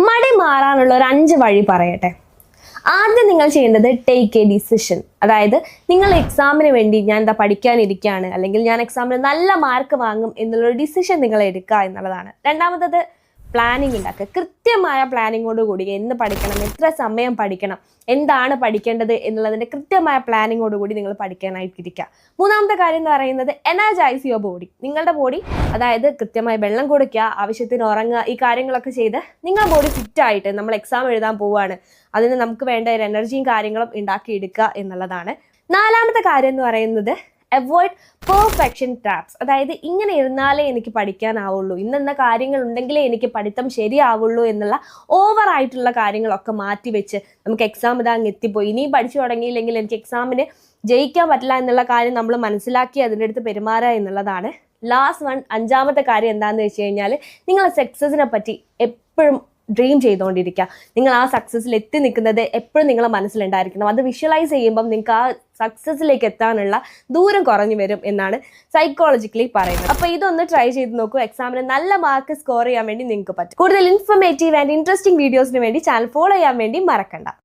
മടി മാറാനുള്ള ഒരു 5 വഴി പറയട്ടെ. ആദ്യം നിങ്ങൾ ചെയ്യേണ്ടത് ടേക്ക് എ ഡിസിഷൻ. അതായത് നിങ്ങൾ എക്സാമിന് വേണ്ടി ഞാൻ എന്താ പഠിക്കാനിരിക്കുകയാണ്, അല്ലെങ്കിൽ ഞാൻ എക്സാമിന് നല്ല മാർക്ക് വാങ്ങും എന്നുള്ളൊരു ഡിസിഷൻ നിങ്ങൾ എടുക്കുക എന്നുള്ളതാണ്. രണ്ടാമത്തത് പ്ലാനിങ് ഉണ്ടാക്കുക. കൃത്യമായ പ്ലാനിങ്ങോടുകൂടി എന്ന് പഠിക്കണം, എത്ര സമയം പഠിക്കണം, എന്താണ് പഠിക്കേണ്ടത് എന്നുള്ളതിൻ്റെ കൃത്യമായ പ്ലാനിങ്ങോടുകൂടി നിങ്ങൾ പഠിക്കാനായിട്ടിരിക്കുക. മൂന്നാമത്തെ കാര്യം എന്ന് പറയുന്നത് എനർജൈസ് യുവർ ബോഡി. നിങ്ങളുടെ ബോഡി, അതായത് കൃത്യമായി വെള്ളം കൊടുക്കുക, ആവശ്യത്തിന് ഉറങ്ങുക, ഈ കാര്യങ്ങളൊക്കെ ചെയ്ത് നിങ്ങളുടെ ബോഡി ഫിറ്റായിട്ട് നമ്മൾ എക്സാം എഴുതാൻ പോവുകയാണ്, അതിന് നമുക്ക് വേണ്ട ഒരു എനർജിയും കാര്യങ്ങളും ഉണ്ടാക്കിയെടുക്കുക എന്നുള്ളതാണ്. നാലാമത്തെ കാര്യം എന്ന് പറയുന്നത് അവോയ്ഡ് പെർഫെക്ഷൻ ട്രാപ്സ്. അതായത് ഇങ്ങനെ ഇരുന്നാലേ എനിക്ക് പഠിക്കാനാവുള്ളൂ, ഇന്നെന്ന കാര്യങ്ങൾ ഉണ്ടെങ്കിലേ എനിക്ക് പഠിത്തം ശരിയാവുള്ളൂ എന്നുള്ള ഓവറായിട്ടുള്ള കാര്യങ്ങളൊക്കെ മാറ്റി വെച്ച് നമുക്ക് എക്സാം ഇതാ അങ്ങ് എത്തിപ്പോയി, ഇനിയും പഠിച്ചു തുടങ്ങിയില്ലെങ്കിൽ എനിക്ക് എക്സാമിന് ജയിക്കാൻ പറ്റില്ല എന്നുള്ള കാര്യം നമ്മൾ മനസ്സിലാക്കി അതിൻ്റെ അടുത്ത് പെരുമാറുക എന്നുള്ളതാണ്. ലാസ്റ്റ് വൺ, അഞ്ചാമത്തെ കാര്യം എന്താണെന്ന് വെച്ച് കഴിഞ്ഞാൽ നിങ്ങൾ സക്സസിനെ പറ്റി എപ്പോഴും ഡ്രീം ചെയ്തുകൊണ്ടിരിക്കുക. നിങ്ങൾ ആ സക്സസ്സിൽ എത്തി നിൽക്കുന്നത് എപ്പോഴും നിങ്ങളെ മനസ്സിലുണ്ടായിരിക്കണം. അത് വിഷ്വലൈസ് ചെയ്യുമ്പം നിങ്ങൾക്ക് ആ സക്സസ്സിലേക്ക് എത്താനുള്ള ദൂരം കുറഞ്ഞു വരും എന്നാണ് സൈക്കോളജിക്കലി പറയുന്നത്. അപ്പോൾ ഇതൊന്ന് ട്രൈ ചെയ്ത് നോക്കൂ. എക്സാമിന് നല്ല മാർക്ക് സ്കോർ ചെയ്യാൻ വേണ്ടി നിങ്ങൾക്ക് പറ്റും. കൂടുതൽ ഇൻഫർമേറ്റീവ് ആൻഡ് ഇൻട്രസ്റ്റിംഗ് വീഡിയോസിന് വേണ്ടി ചാനൽ ഫോളോ ചെയ്യാൻ വേണ്ടി മറക്കണ്ട.